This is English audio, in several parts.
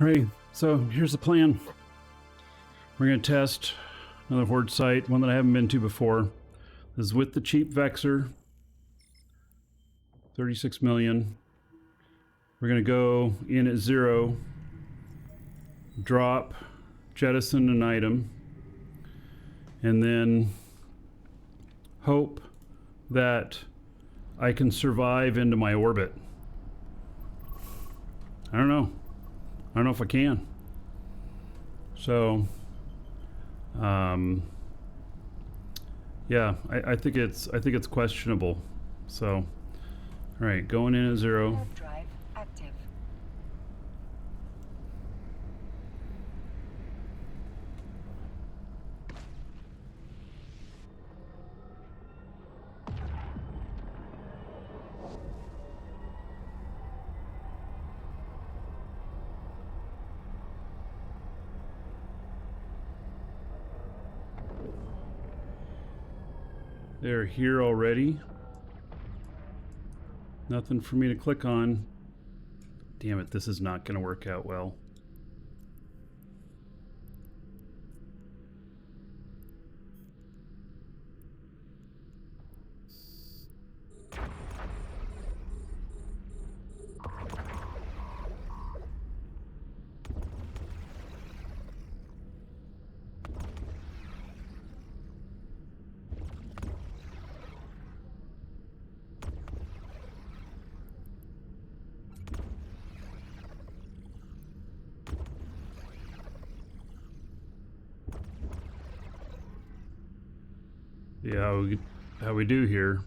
Right, so here's the plan. We're going to test another horde site, one that I haven't been to before. This is with the cheap Vexer. 36 million. We're going to go in at 0, drop, jettison an item, and then hope that I can survive into my orbit. I don't know if I can. So, yeah, I think it's questionable. So, all right, going in at 0. Drive active. They're here already. Nothing for me to click on. Damn it, this is not going to work out well. Yeah, how we do here.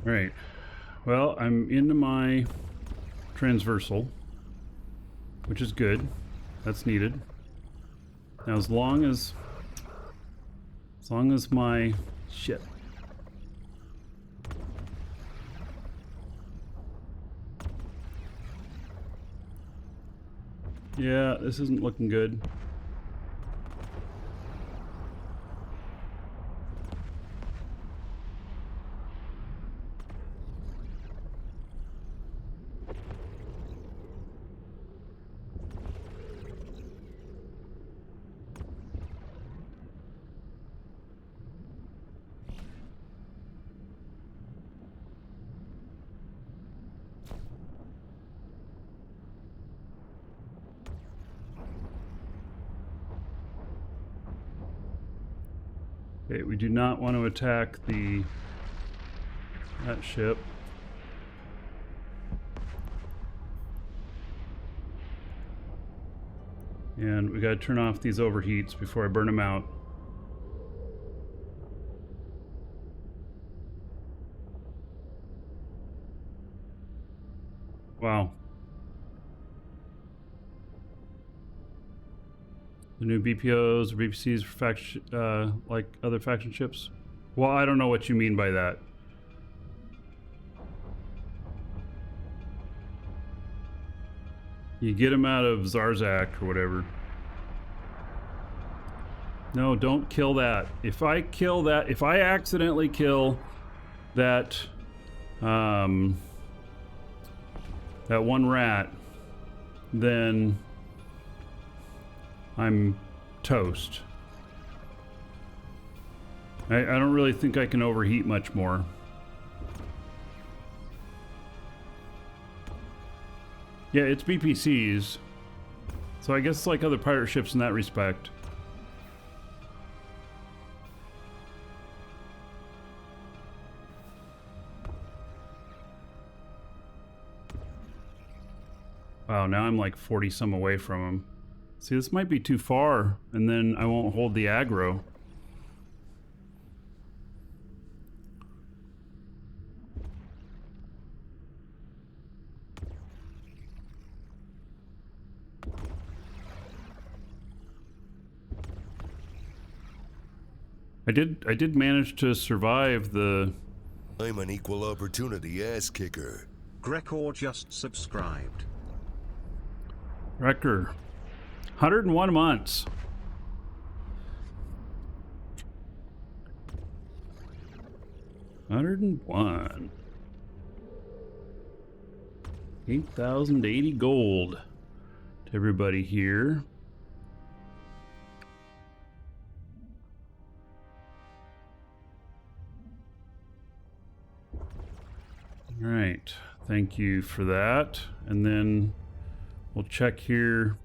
Right. Well, I'm into my transversal, which is good. That's needed. Now, as long as my shit. Yeah, this isn't looking good. Okay, we do not want to attack that ship. And we gotta turn off these overheats before I burn them out. Wow. The new BPOs or BPCs for faction, like other faction ships? Well, I don't know what you mean by that. You get them out of Zarzak or whatever. No, don't kill that. If I kill that, if I accidentally kill that, that one rat, then I'm toast. I don't really think I can overheat much more. Yeah, it's BPCs. So I guess it's like other pirate ships in that respect. Wow, now I'm like 40 some away from them. See, this might be too far, and then I won't hold the aggro. I did manage to survive the... I'm an equal opportunity ass kicker. Grecor just subscribed. Wrecker. 101 months. $101. 8,080 gold to everybody here. All right, thank you for that. And then we'll check here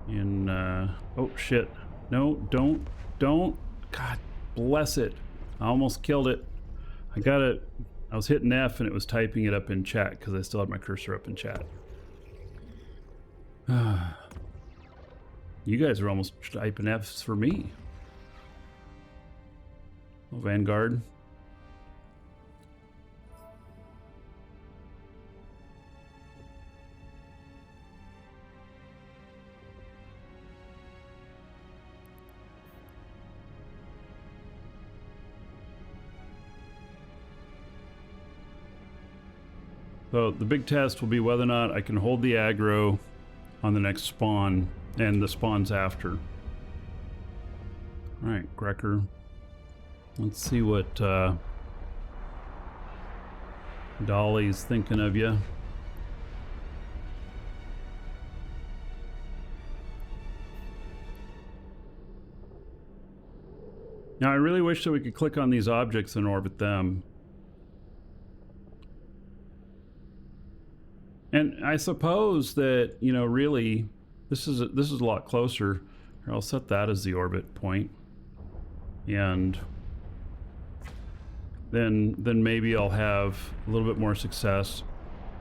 in, oh shit. No, don't. God bless it. I almost killed it. I got it. I was hitting F and it was typing it up in chat because I still had my cursor up in chat. You guys are almost typing Fs for me. Oh, Vanguard. So the big test will be whether or not I can hold the aggro on the next spawn and the spawns after. All right, Grecker. Let's see what Dolly's thinking of you. Now I really wish that we could click on these objects and orbit them. And I suppose that, you know, really, this is a lot closer. I'll set that as the orbit point, and then maybe I'll have a little bit more success.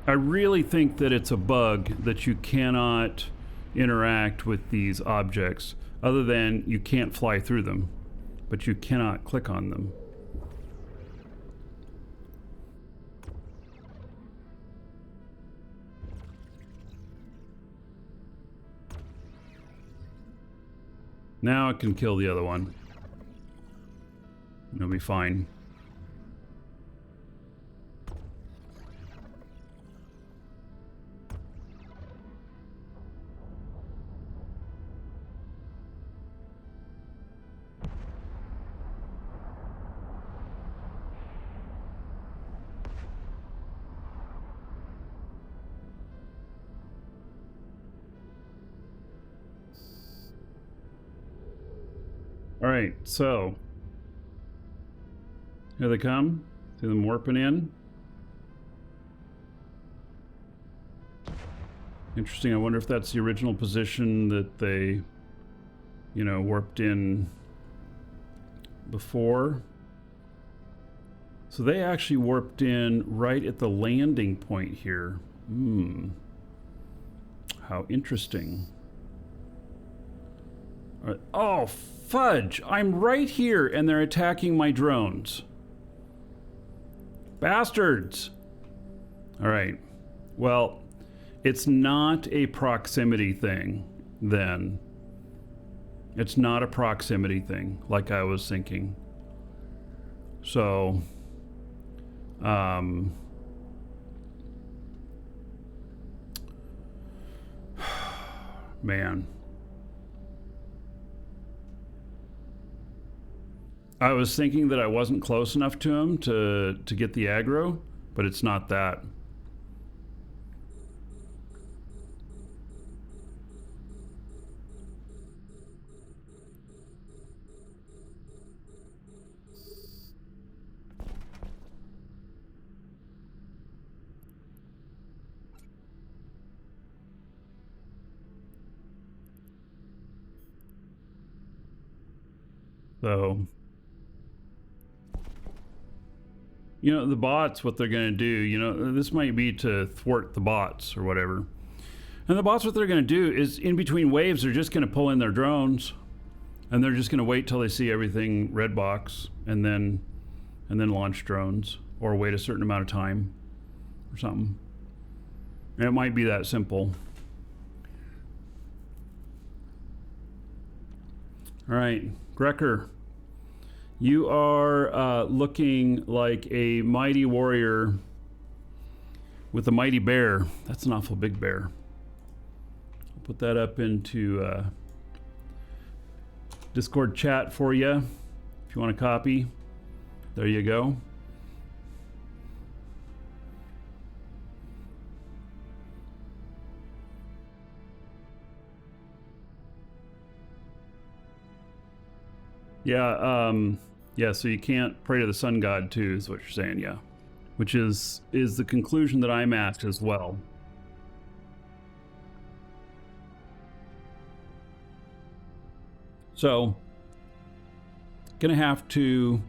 I really think that it's a bug that you cannot interact with these objects, other than you can't fly through them, but you cannot click on them. Now I can kill the other one. It'll be fine. All right, so here they come. See them warping in. Interesting. I wonder if that's the original position that they, you know, warped in before. So they actually warped in right at the landing point here. How interesting. All right. Oh, fudge! I'm right here and they're attacking my drones. Bastards! Alright. Well, it's not a proximity thing, then. It's not a proximity thing, like I was thinking. So, man. I was thinking that I wasn't close enough to him to get the aggro, but it's not that. So, you know, the bots, what they're going to do, you know, this might be to thwart the bots or whatever. And the bots, what they're going to do is in between waves, they're just going to pull in their drones and they're just going to wait till they see everything red box and then launch drones or wait a certain amount of time or something. And it might be that simple. All right, Grecker. You are looking like a mighty warrior with the mighty bear. That's an awful big bear. I'll put that up into Discord chat for you if you want a copy. There you go. Yeah, yeah, so you can't pray to the sun god too, is what you're saying, yeah. Which is the conclusion that I'm at as well. So, gonna have to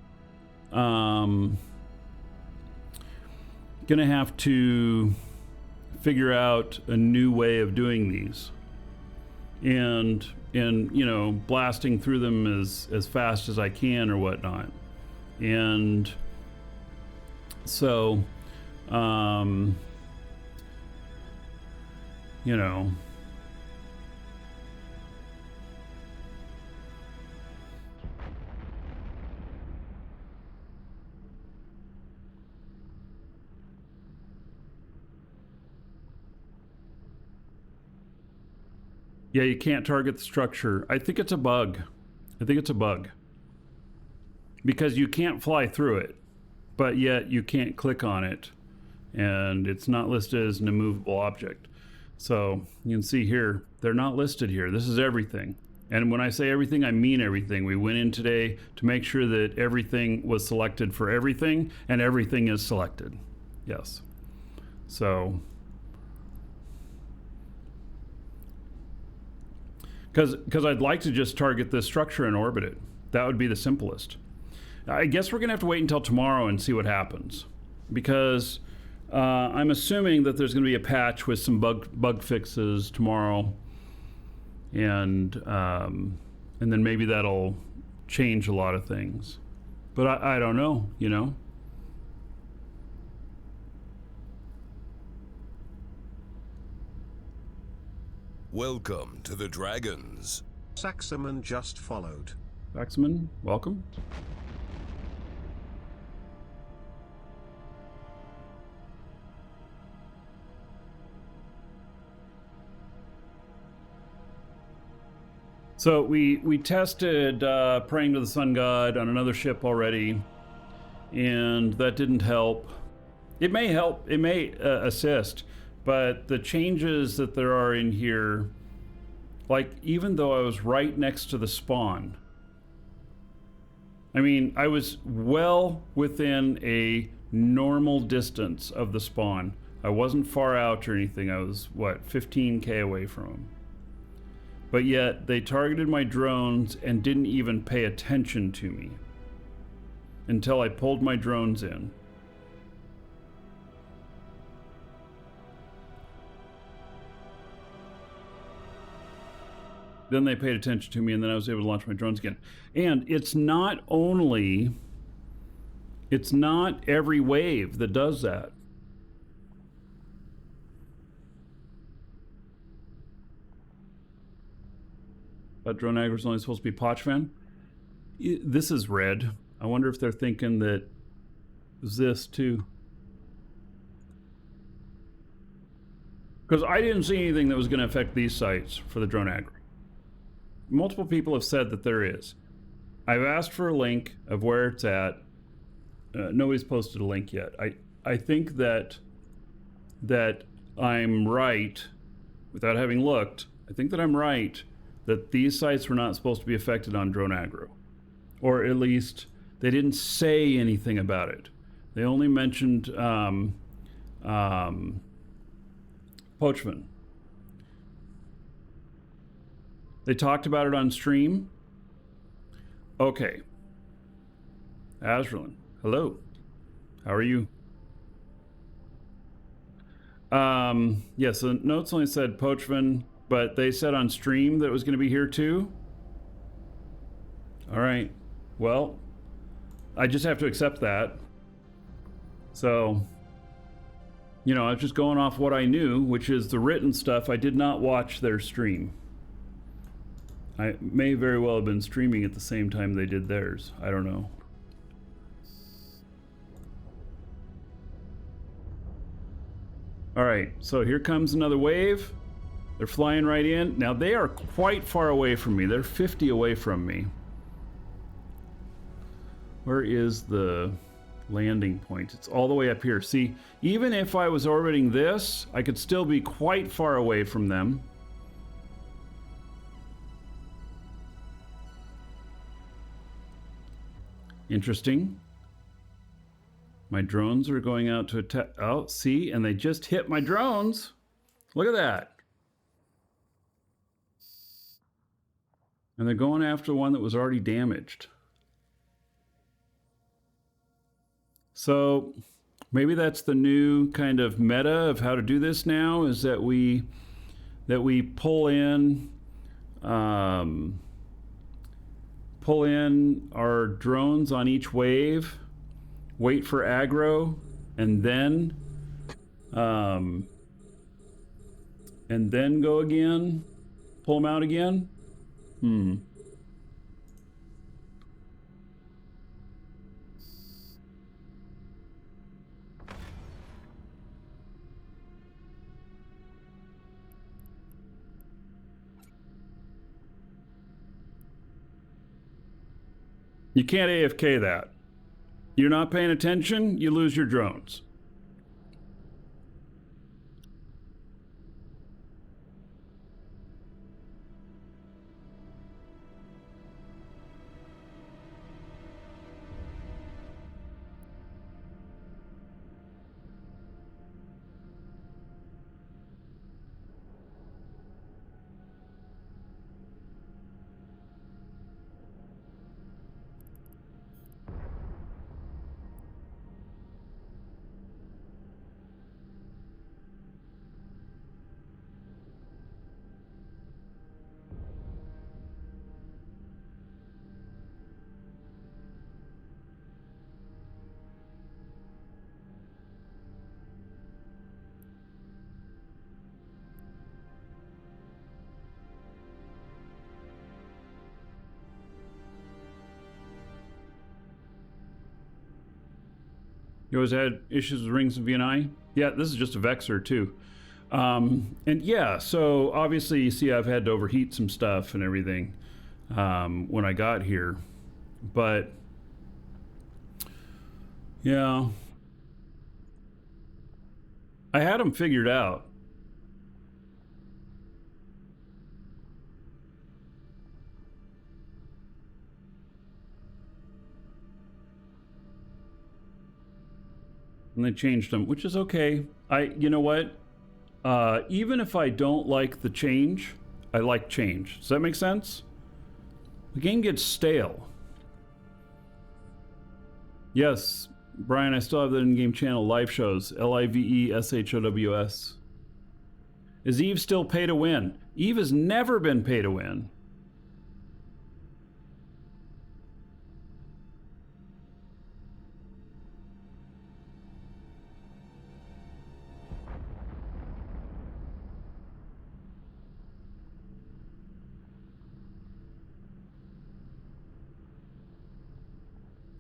figure out a new way of doing these, and you know, blasting through them as fast as I can or whatnot. And so you know, yeah, you can't target the structure. I think it's a bug. I think it's a bug. Because you can't fly through it, but yet you can't click on it. And it's not listed as an immovable object. So you can see here, they're not listed here. This is everything. And when I say everything, I mean everything. We went in today to make sure that everything was selected for everything, and everything is selected. Yes. So... Because I'd like to just target this structure and orbit it. That would be the simplest. I guess we're going to have to wait until tomorrow and see what happens. Because I'm assuming that there's going to be a patch with some bug fixes tomorrow. And then maybe that'll change a lot of things. But I don't know, you know? Welcome to the Dragons. Saxaman just followed. Saxaman, welcome. So we tested praying to the sun god on another ship already, and that didn't help. It may help, it may assist, but the changes that there are in here, like even though I was right next to the spawn, I mean, I was well within a normal distance of the spawn. I wasn't far out or anything. I was, what, 15K away from them. But yet, they targeted my drones and didn't even pay attention to me until I pulled my drones in. Then they paid attention to me, and then I was able to launch my drones again. And it's not every wave that does that. But drone aggro is only supposed to be Pochvan. This is red. I wonder if they're thinking that it's this too. Because I didn't see anything that was going to affect these sites for the drone aggro. Multiple people have said that there is. I've asked for a link of where it's at. Nobody's posted a link yet. I think that I'm right, without having looked, I think that I'm right that these sites were not supposed to be affected on drone aggro. Or at least they didn't say anything about it. They only mentioned Pochvan. They talked about it on stream. Okay. Azralin, hello. How are you? Yes, the notes only said Pochvan, but they said on stream that it was going to be here too. All right. Well, I just have to accept that. So, you know, I was just going off what I knew, which is the written stuff. I did not watch their stream. I may very well have been streaming at the same time they did theirs. I don't know. All right, so here comes another wave. They're flying right in. Now they are quite far away from me. They're 50 away from me. Where is the landing point? It's all the way up here. See, even if I was orbiting this, I could still be quite far away from them. Interesting. My drones are going out to attack. Oh, see, and they just hit my drones. Look at that. And they're going after one that was already damaged. So maybe that's the new kind of meta of how to do this now, is that we pull in our drones on each wave, wait for aggro, and then go again, pull them out again. You can't AFK that. You're not paying attention, you lose your drones. You always had issues with rings of VNI? Yeah, this is just a Vexor too. And yeah, so obviously you see I've had to overheat some stuff and everything when I got here. But yeah, I had them figured out. And they changed them, which is okay. You know what? Even if I don't like the change, I like change. Does that make sense? The game gets stale. Yes, Brian, I still have that in-game channel live shows. LIVESHOWS. Is Eve still pay to win? Eve has never been pay to win.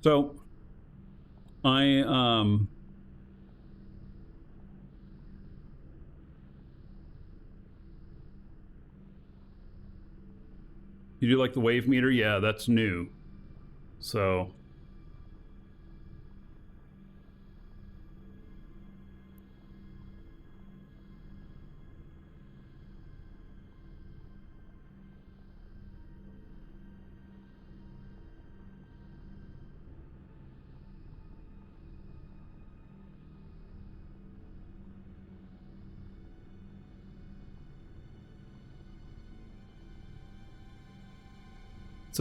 So, you do like the wave meter? Yeah, that's new. So,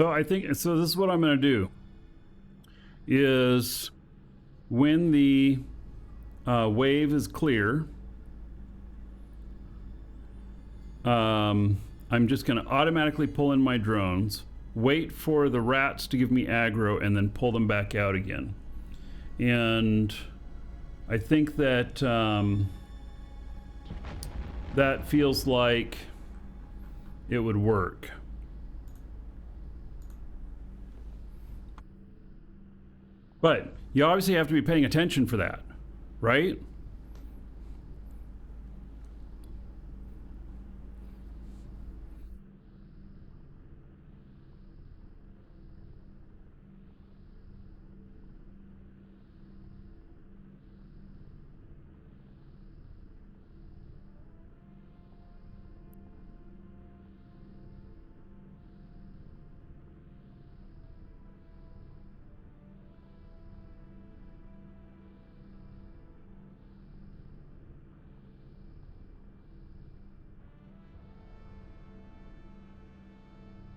I think, so this is what I'm going to do, is when the wave is clear, I'm just going to automatically pull in my drones, wait for the rats to give me aggro, and then pull them back out again. And I think that that feels like it would work. But you obviously have to be paying attention for that, right?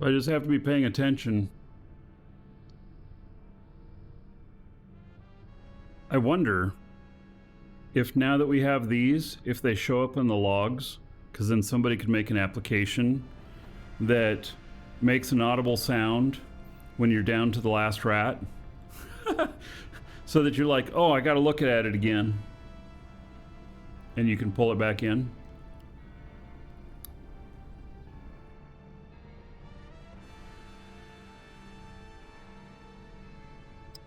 I just have to be paying attention. I wonder if now that we have these, if they show up in the logs, because then somebody could make an application that makes an audible sound when you're down to the last rat. So that you're like, oh, I got to look at it again. And you can pull it back in.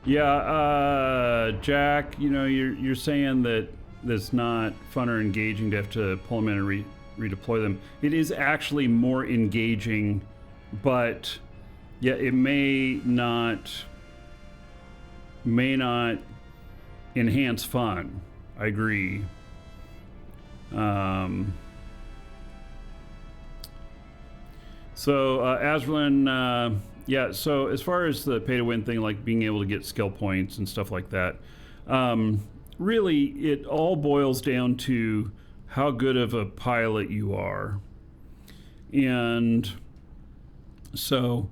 Yeah, Jack, you know, you're saying that it's not fun or engaging to have to pull them in and redeploy them. It is actually more engaging, but yeah, it may not enhance fun. I agree. So Asrlin, yeah, so as far as the pay to win thing, like being able to get skill points and stuff like that, really it all boils down to how good of a pilot you are. And so,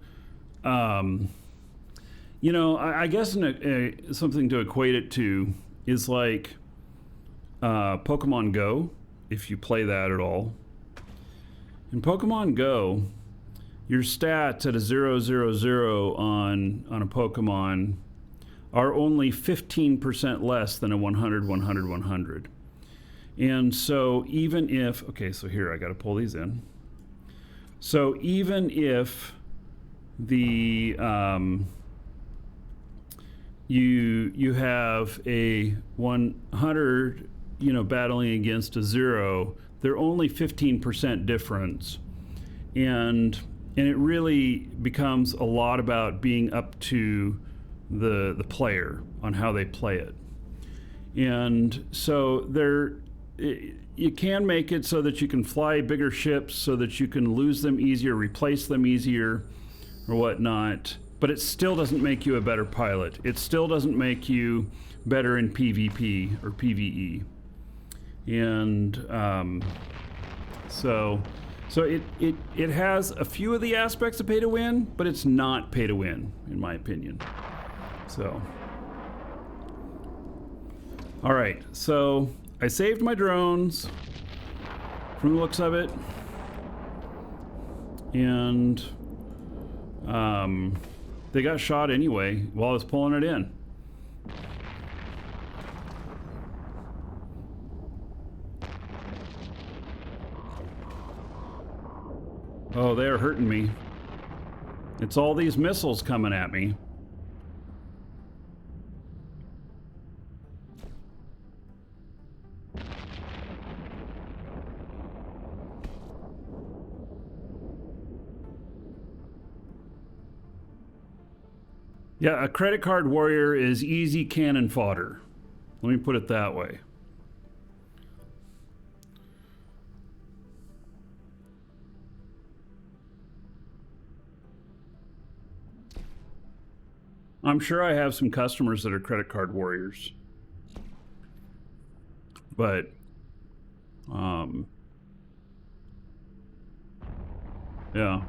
you know, I guess something to equate it to is like Pokemon Go, if you play that at all. In Pokemon Go, your stats at a 0/0/0 on a Pokemon are only 15% less than a 100/100/100. And so even if, okay, so here I got to pull these in. So even if the you have a 100, you know, battling against a 0, they're only 15% difference, and it really becomes a lot about being up to the player on how they play it. And so you can make it so that you can fly bigger ships, so that you can lose them easier, replace them easier, or whatnot. But it still doesn't make you a better pilot. It still doesn't make you better in PvP or PvE. And so it has a few of the aspects of pay to win, but it's not pay to win, in my opinion. So, all right. So I saved my drones from the looks of it, and they got shot anyway while I was pulling it in. Oh, they're hurting me. It's all these missiles coming at me. Yeah, a credit card warrior is easy cannon fodder. Let me put it that way. I'm sure I have some customers that are credit card warriors. But, yeah.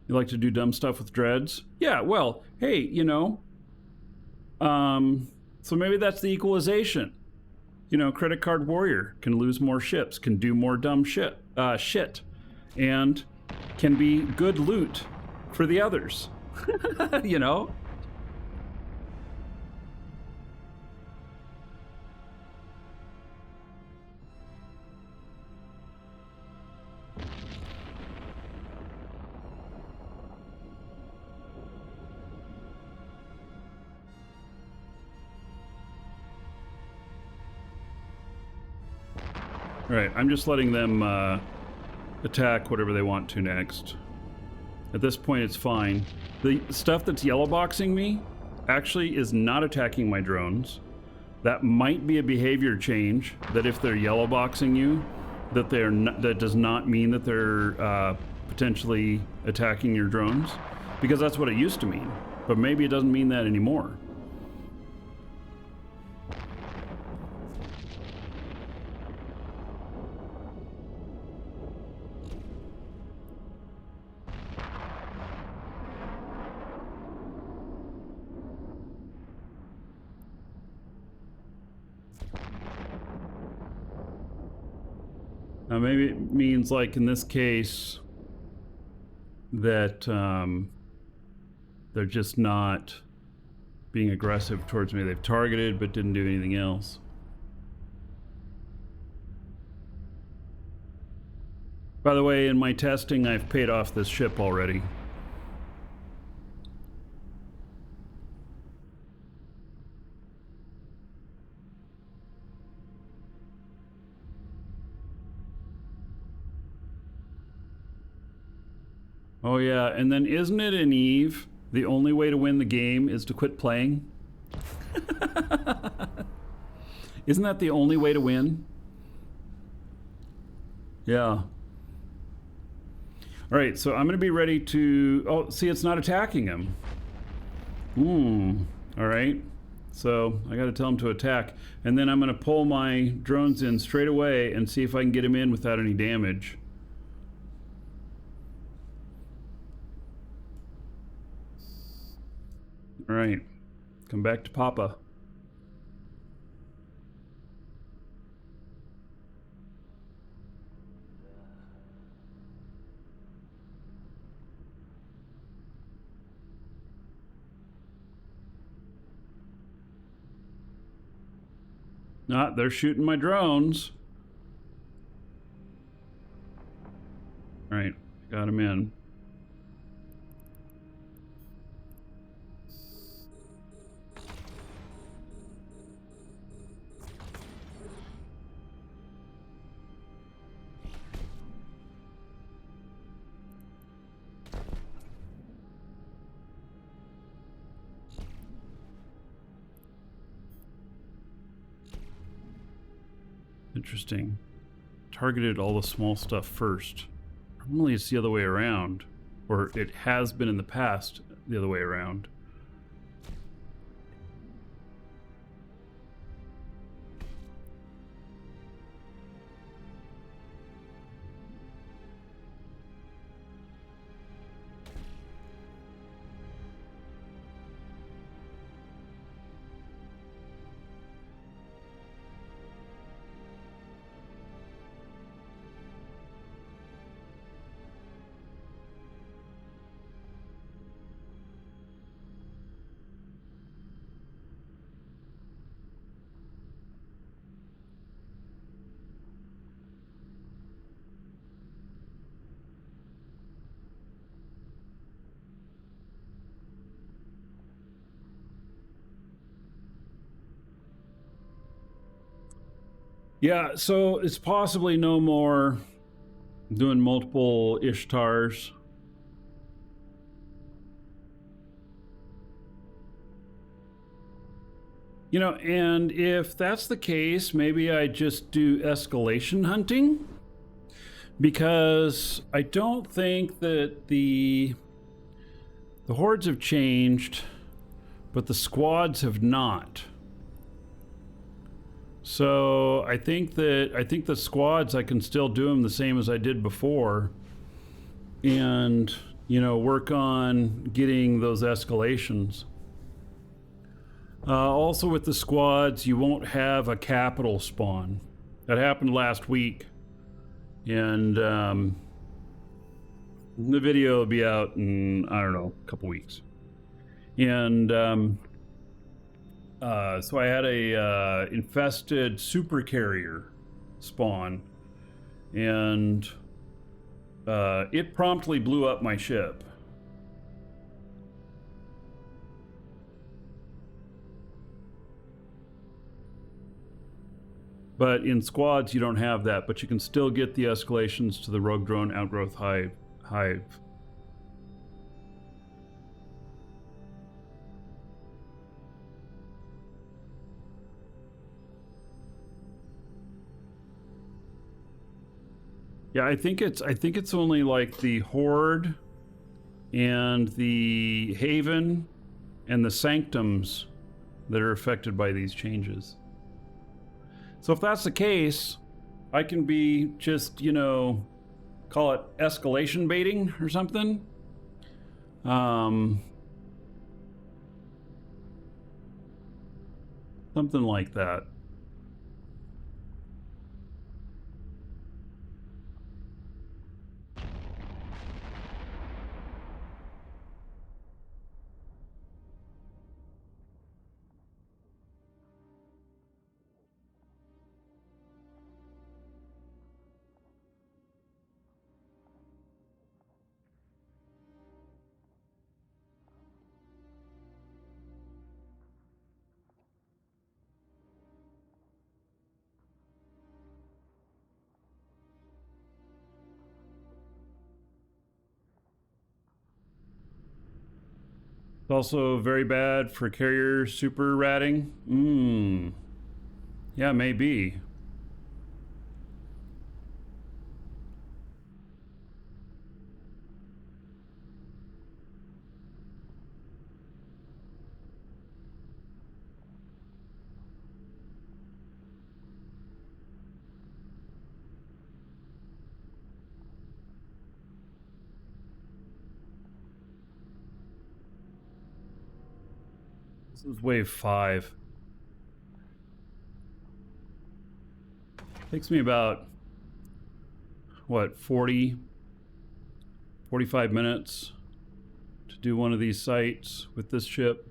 You like to do dumb stuff with dreads? Yeah, well, hey, you know, so maybe that's the equalization. You know, credit card warrior can lose more ships, can do more dumb shit, and can be good loot for the others. You know? All right, I'm just letting them attack whatever they want to next. At this point, it's fine. The stuff that's yellow boxing me actually is not attacking my drones. That might be a behavior change, that if they're yellow boxing you, that that does not mean that they're potentially attacking your drones, because that's what it used to mean. But maybe it doesn't mean that anymore. Maybe it means, like in this case, that they're just not being aggressive towards me. They've targeted but didn't do anything else. By the way, in my testing, I've paid off this ship already. Oh yeah, and then isn't it in Eve, the only way to win the game is to quit playing? Isn't that the only way to win? Yeah. Alright, so I'm going to be ready to... Oh, see, it's not attacking him. Alright. So, I got to tell him to attack. And then I'm going to pull my drones in straight away and see if I can get him in without any damage. Alright. Come back to Papa. Ah, they're shooting my drones. Alright, got him in. Interesting. Targeted all the small stuff first. Normally it's the other way around. Or it has been in the past the other way around. Yeah, so it's possibly no more doing multiple Ishtars. You know, and if that's the case, maybe I just do escalation hunting, because I don't think that the hordes have changed, but the squads have not. So I think the squads, I can still do them the same as I did before, and you know, work on getting those escalations. Also with the squads, you won't have a capital spawn. That happened last week, and the video will be out in, I don't know, a couple weeks. And so I had a infested super carrier spawn, and it promptly blew up my ship. But in squads, you don't have that, but you can still get the escalations to the rogue drone outgrowth hive. Yeah, I think it's only like the horde and the haven and the sanctums that are affected by these changes. So if that's the case, I can be just, you know, call it escalation baiting or something. Something like that. also very bad for carrier super ratting. Yeah, maybe. This is wave 5. Takes me about, what, 45 minutes to do one of these sites with this ship.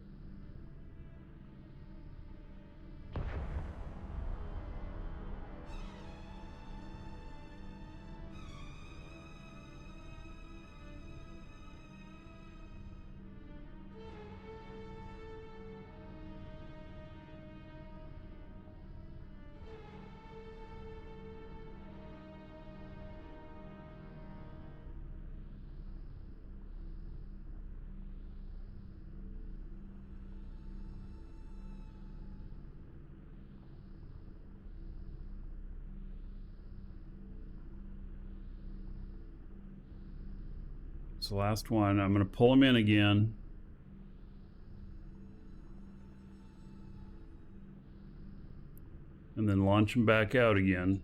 It's the last one. I'm going to pull them in again. And then launch them back out again.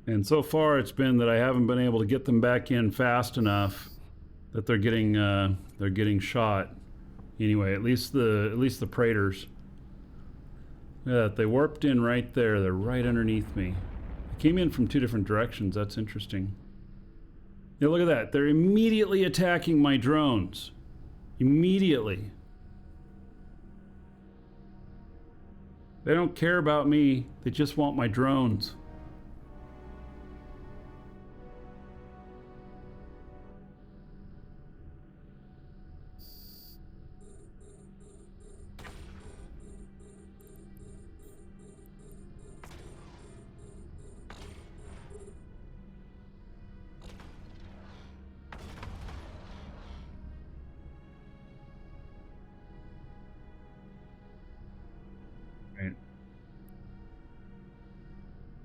And so far it's been that I haven't been able to get them back in fast enough that they're getting shot. Anyway, at least the Praetors. Yeah, they warped in right there. They're right underneath me. They came in from 2 different directions. That's interesting. Yeah, look at that. They're immediately attacking my drones. Immediately. They don't care about me. They just want my drones.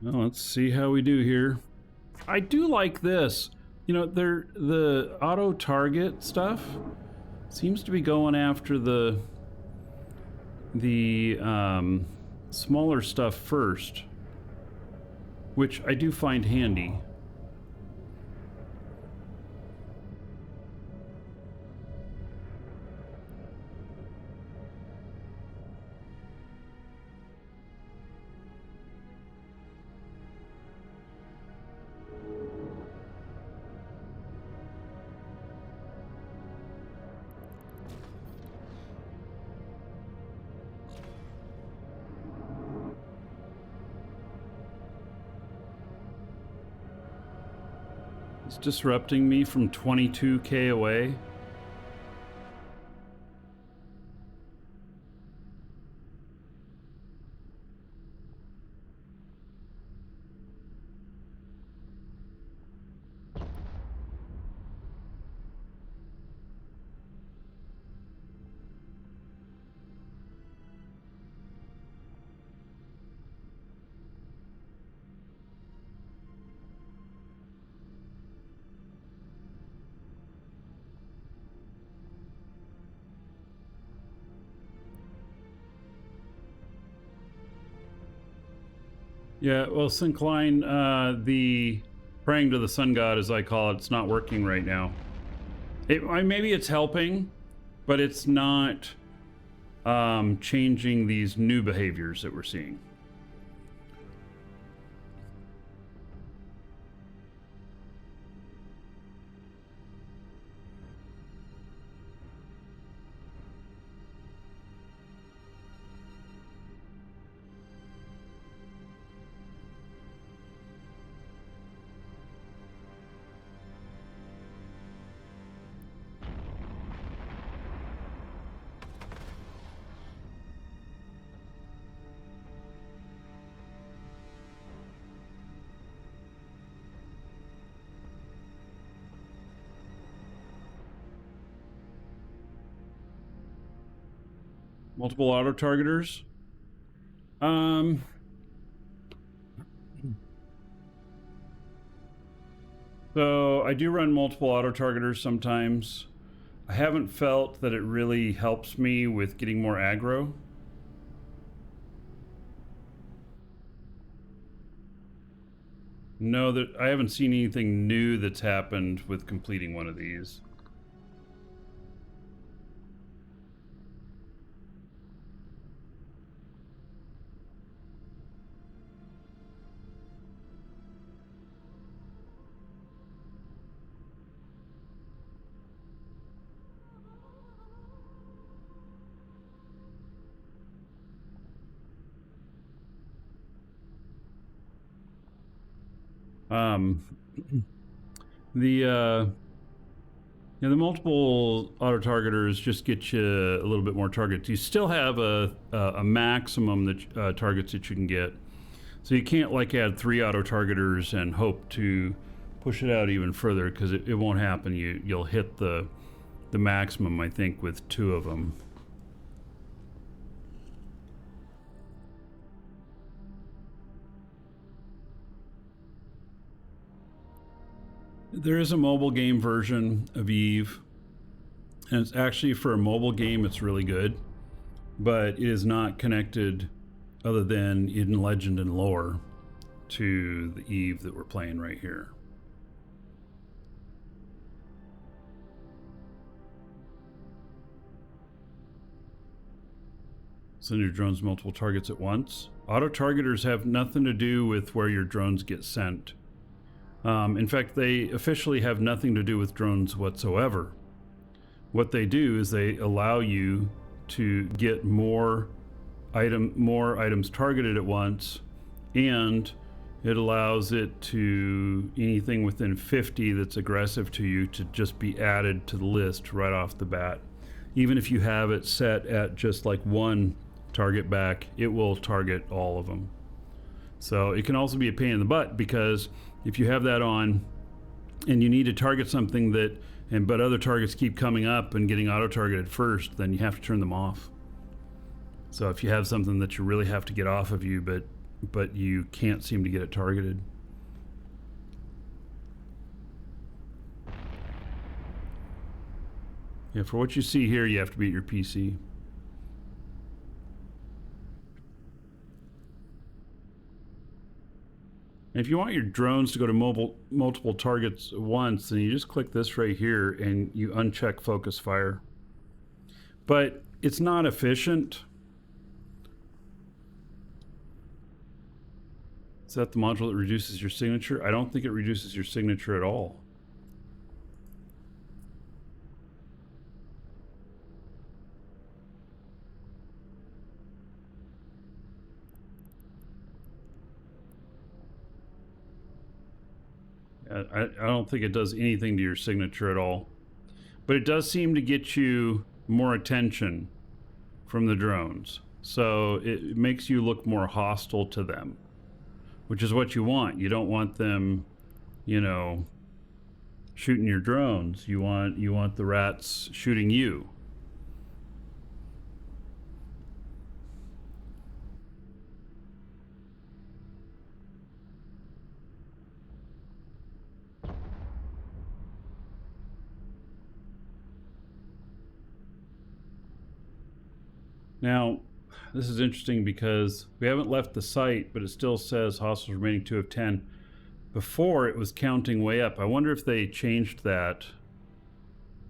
Well, let's see how we do here. I do like this. You know, the auto target stuff seems to be going after the smaller stuff first, which I do find handy. It's disrupting me from 22K away. Yeah, well, Syncline, the praying to the sun god, as I call it, it's not working right now. Maybe it's helping, but it's not changing these new behaviors that we're seeing. Multiple auto targeters. So I do run multiple auto targeters sometimes. I haven't felt that it really helps me with getting more aggro. No, that I haven't seen anything new that's happened with completing one of these. The the multiple auto targeters just get you a little bit more targets. You still have a maximum that targets that you can get, so you can't like add 3 auto targeters and hope to push it out even further, because it won't happen. You'll hit the maximum, I think, with 2 of them. There is a mobile game version of Eve, and it's actually, for a mobile game, it's really good, but it is not connected, other than in legend and lore, to the Eve that we're playing right here. Send your drones multiple targets at once. Auto targeters have nothing to do with where your drones get sent. In fact, they officially have nothing to do with drones whatsoever. What they do is they allow you to get more items targeted at once, and it allows it to anything within 50 that's aggressive to you to just be added to the list right off the bat. Even if you have it set at just like 1 target back, it will target all of them. So it can also be a pain in the butt, because if you have that on and you need to target something but other targets keep coming up and getting auto targeted first, then you have to turn them off. So if you have something that you really have to get off of you, but you can't seem to get it targeted. Yeah, for what you see here, you have to be at your PC. If you want your drones to go to multiple targets at once, then you just click this right here and you uncheck focus fire. But it's not efficient. Is that the module that reduces your signature? I don't think it reduces your signature at all. I don't think it does anything to your signature at all. But it does seem to get you more attention from the drones. So it makes you look more hostile to them, which is what you want. You don't want them, shooting your drones. You want the rats shooting you. Now, this is interesting because we haven't left the site, but it still says hostiles remaining 2 of 10. Before, it was counting way up. I wonder if they changed that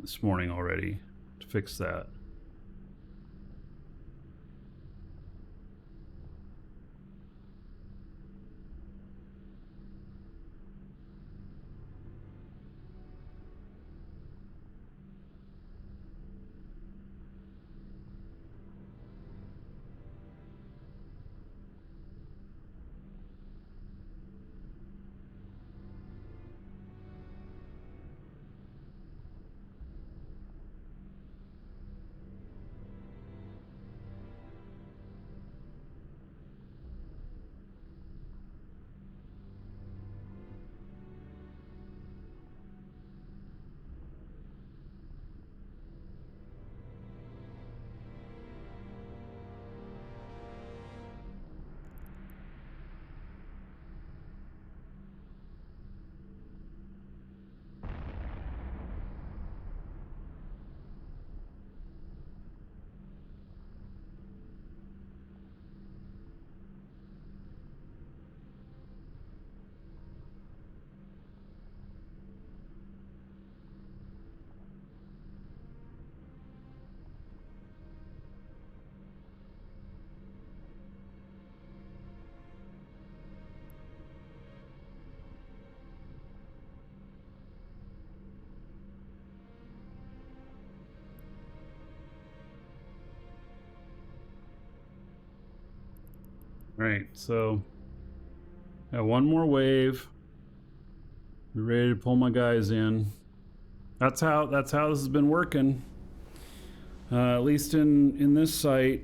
this morning already to fix that. Right, so got one more wave. Be ready to pull my guys in. That's how this has been working. At least in this site.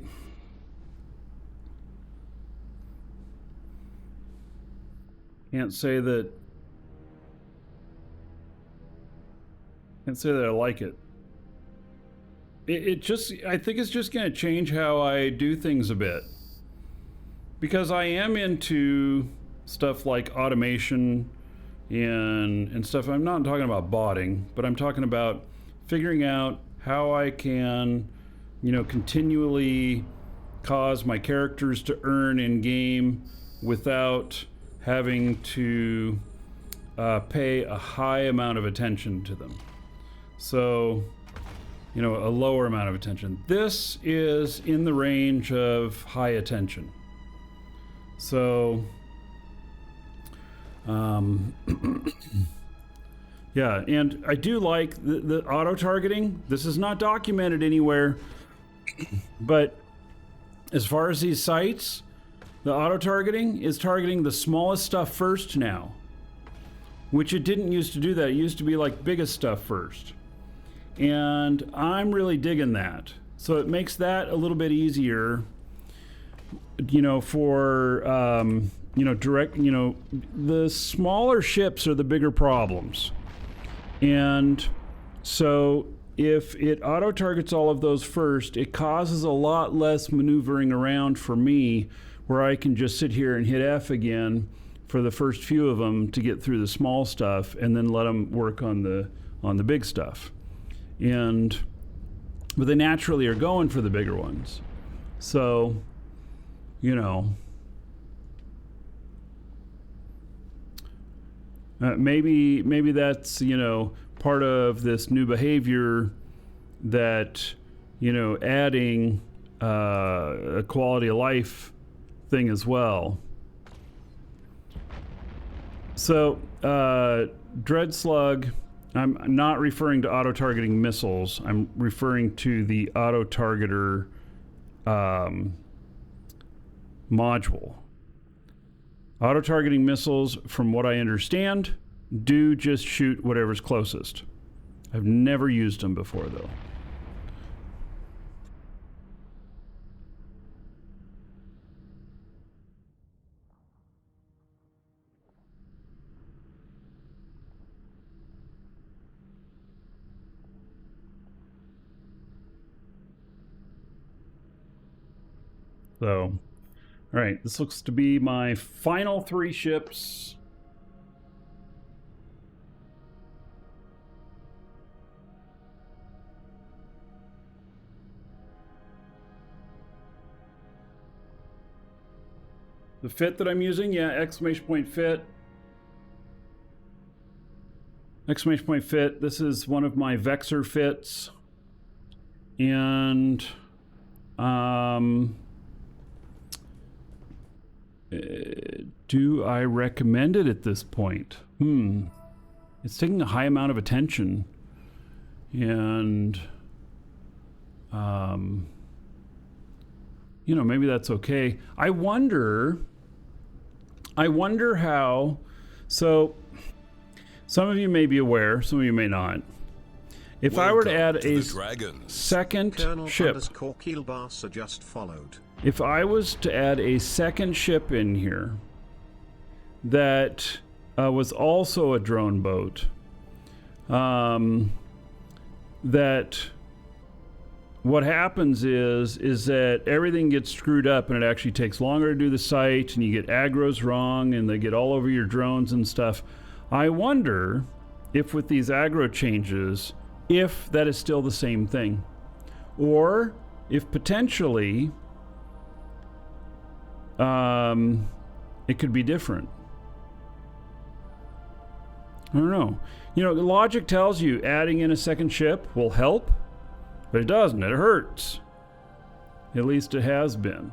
Can't say that I like it. It just, I think it's just going to change how I do things a bit. Because I am into stuff like automation and stuff. I'm not talking about botting, but I'm talking about figuring out how I can, you know, continually cause my characters to earn in game without having to pay a high amount of attention to them. So, you know, a lower amount of attention. This is in the range of high attention. So, yeah, and I do like the auto targeting. This is not documented anywhere, but as far as these sites, the auto targeting is targeting the smallest stuff first now, which it didn't used to do that. It used to be like biggest stuff first. And I'm really digging that. So it makes that a little bit easier, you know, for, you know, direct, you know, the smaller ships are the bigger problems. And so if it auto targets all of those first, it causes a lot less maneuvering around for me, where I can just sit here and hit F again for the first few of them to get through the small stuff and then let them work on the big stuff. But they naturally are going for the bigger ones. So, you know, maybe that's, you know, part of this new behavior that, you know, adding a quality of life thing as well. So, Dread Slug, I'm not referring to auto-targeting missiles. I'm referring to the auto-targeter module. Auto-targeting missiles, from what I understand, do just shoot whatever's closest. I've never used them before, though. So, all right, this looks to be my final 3 ships. The fit that I'm using, yeah, exclamation point fit. Exclamation point fit. This is one of my Vexor fits. And do I recommend it at this point? It's taking a high amount of attention. And you know, maybe that's okay. I wonder how, so some of you may be aware, some of you may not. If I were to add a second ship, just followed. If I was to add a second ship in here that was also a drone boat, that what happens is that everything gets screwed up and it actually takes longer to do the site, and you get aggros wrong and they get all over your drones and stuff. I wonder if with these aggro changes, if that is still the same thing, or if potentially it could be different. I don't know. You know, the logic tells you adding in a second ship will help, but it doesn't. It hurts. At least it has been.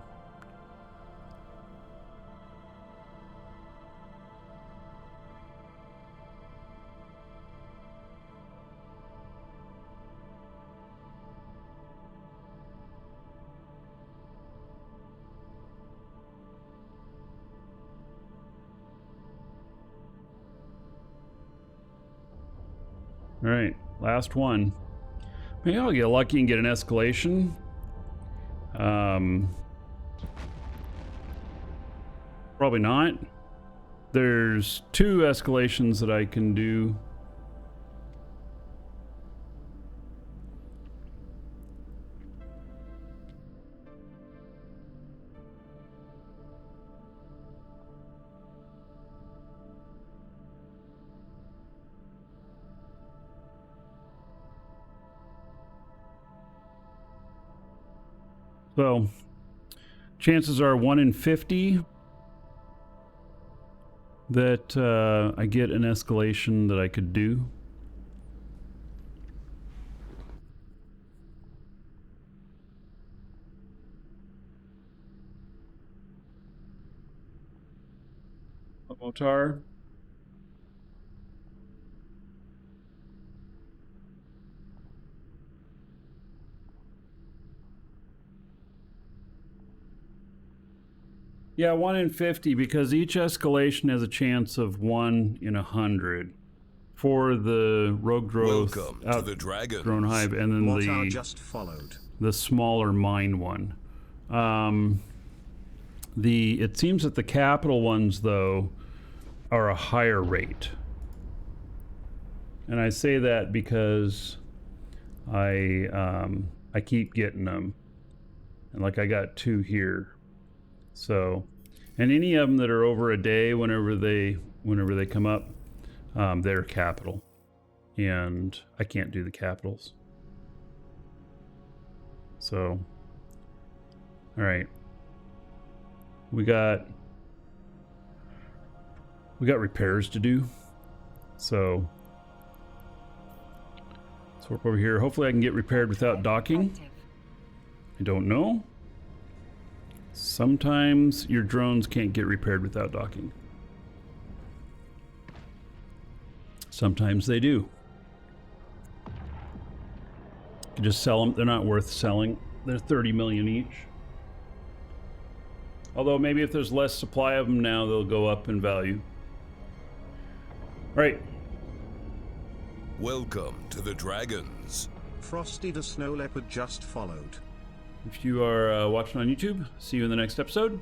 All right, last one. Maybe I'll get lucky and get an escalation. Probably not. There's 2 escalations that I can do. So, chances are 1 in 50 that I get an escalation that I could do. Motar. Yeah, 1 in 50, because each escalation has a chance of 1 in 100 for the rogue growth, Welcome to the Dragons. drone hive, and then Mortar just followed. the smaller mine one. It seems that the capital ones, though, are a higher rate. And I say that because I keep getting them. And like I got 2 here. So, and any of them that are over a day, whenever they come up, they're capital. And I can't do the capitals. So, all right. We got repairs to do. So let's work over here. Hopefully I can get repaired without docking. I don't know. Sometimes your drones can't get repaired without docking. Sometimes they do. You can just sell them. They're not worth selling. They're 30 million each. Although maybe if there's less supply of them now, they'll go up in value. All right. Welcome to the Dragons. Frosty the Snow Leopard just followed. If you are watching on YouTube, see you in the next episode.